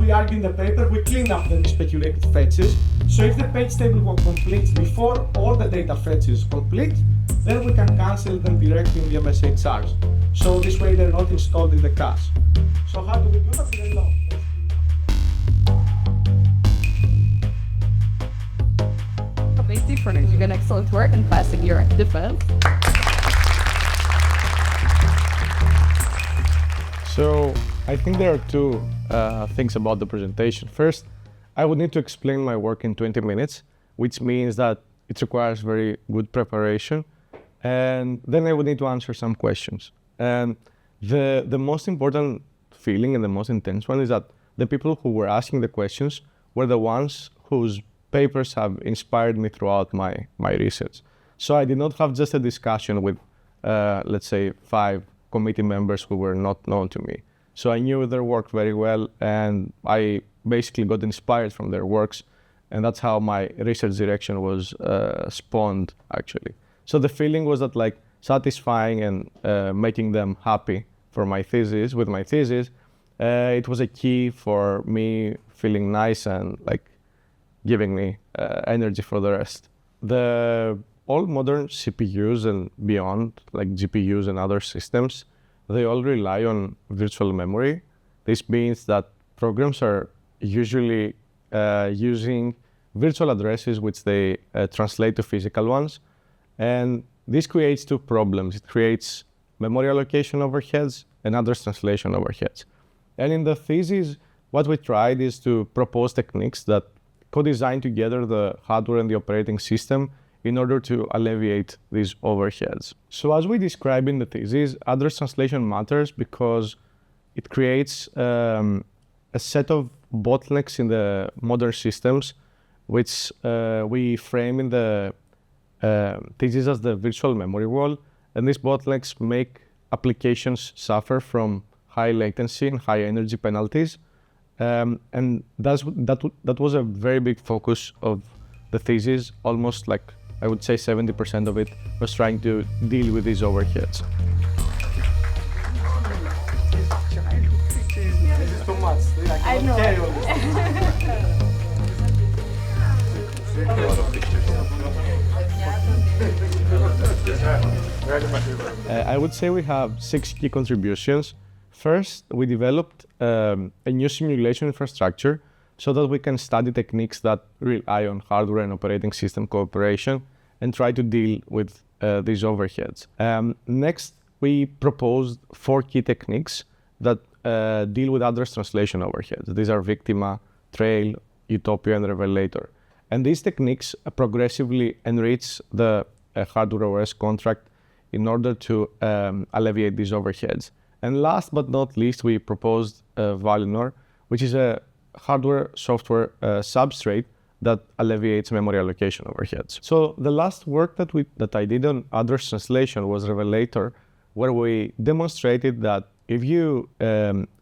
we argue in the paper, we clean up the speculated fetches. So if the page table was complete before all the data fetches complete, then we can cancel them directly in the MSHRs. So this way they're not installed in the cache. So how do we do that? We don't know. A big difference. You've done excellent work in passing your defense. So I think there are two things about the presentation. First, I would need to explain my work in 20 minutes, which means that it requires very good preparation. And then I would need to answer some questions. And the most important feeling and the most intense one is that the people who were asking the questions were the ones whose papers have inspired me throughout my research. So I did not have just a discussion with, let's say, 5 committee members who were not known to me. So I knew their work very well, and I basically got inspired from their works, and that's how my research direction was spawned, actually. So the feeling was that, like, satisfying and making them happy for my thesis, with my thesis, it was a key for me feeling nice and, like, giving me energy for the rest. All modern CPUs and beyond, like GPUs and other systems, they all rely on virtual memory. This means that programs are usually using virtual addresses which they translate to physical ones. And this creates 2 problems. It creates memory allocation overheads and address translation overheads. And in the thesis, what we tried is to propose techniques that co-design together the hardware and the operating system in order to alleviate these overheads. So as we describe in the thesis, address translation matters because it creates a set of bottlenecks in the modern systems, which we frame in the thesis as the virtual memory wall. And these bottlenecks make applications suffer from high latency and high energy penalties. And that was a very big focus of the thesis. Almost, like, I would say 70% of it was trying to deal with these overheads. This is too much. I know. carry all this. I would say we have 6 key contributions. First, we developed a new simulation infrastructure so that we can study techniques that rely on hardware and operating system cooperation and try to deal with these overheads. Next, we proposed 4 key techniques that deal with address translation overheads. These are Victima, Trail, Utopia, and Revelator. And these techniques progressively enrich the hardware OS contract in order to alleviate these overheads. And last but not least, we proposed Valinor, which is a hardware-software substrate that alleviates memory allocation overheads. So the last work that I did on address translation was Revelator, where we demonstrated that if you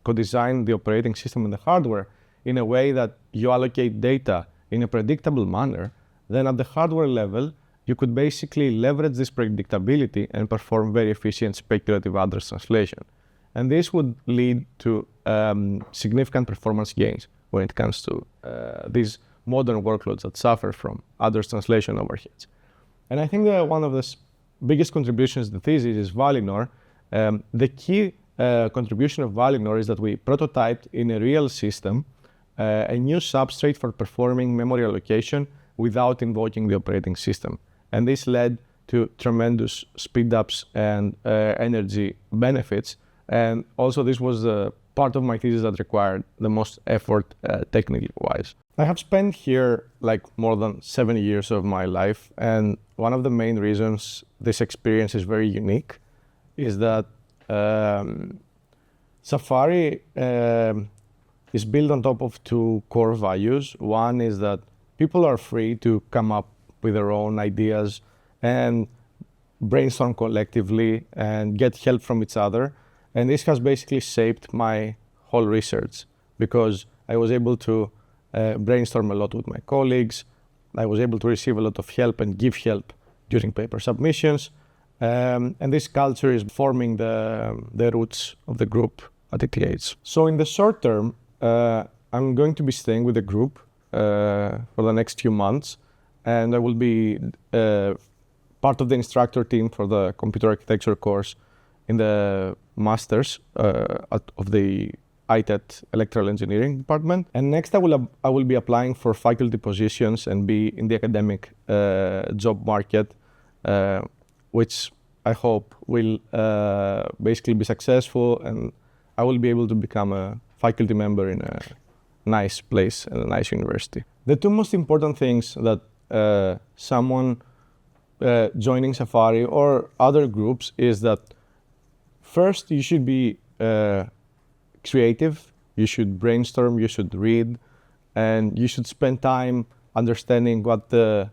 co-design the operating system and the hardware in a way that you allocate data in a predictable manner, then at the hardware level, you could basically leverage this predictability and perform very efficient speculative address translation. And this would lead to significant performance gains when it comes to these modern workloads that suffer from address translation overheads. And I think that one of the biggest contributions to the thesis is Valinor. The key contribution of Valinor is that we prototyped in a real system a new substrate for performing memory allocation without invoking the operating system. And this led to tremendous speedups and energy benefits. And also this was the part of my thesis that required the most effort technically wise. I have spent here like more than 7 years of my life, and one of the main reasons this experience is very unique is that Safari is built on top of 2 core values. One is that people are free to come up with their own ideas and brainstorm collectively and get help from each other. And this has basically shaped my whole research because I was able to brainstorm a lot with my colleagues. I was able to receive a lot of help and give help during paper submissions. And this culture is forming the roots of the group at ETH. So in the short term, I'm going to be staying with the group for the next few months, and I will be part of the instructor team for the computer architecture course in the masters of the ITET electrical engineering department. And next I will be applying for faculty positions and be in the academic job market, which I hope will basically be successful, and I will be able to become a faculty member in a nice place and a nice university. The two most important things that someone joining Safari or other groups is that first you should be creative, you should brainstorm, you should read, and you should spend time understanding what the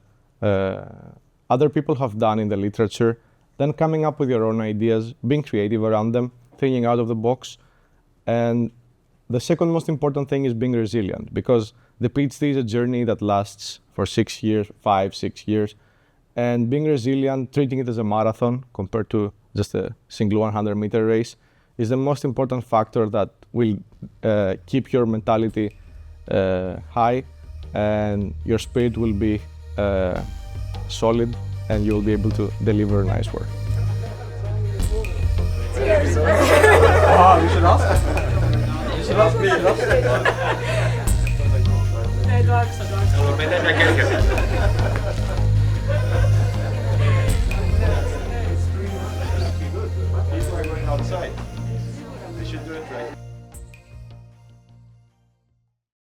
other people have done in the literature, then coming up with your own ideas, being creative around them, thinking out of the box. And the second most important thing is being resilient, because the PhD is a journey that lasts for 6 years, 5-6 years. And being resilient, treating it as a marathon compared to just a single 100-meter race, is the most important factor that will keep your mentality high, and your spirit will be solid, and you will be able to deliver nice work. Cheers! Oh, you should ask. You should ask me. Eduardo.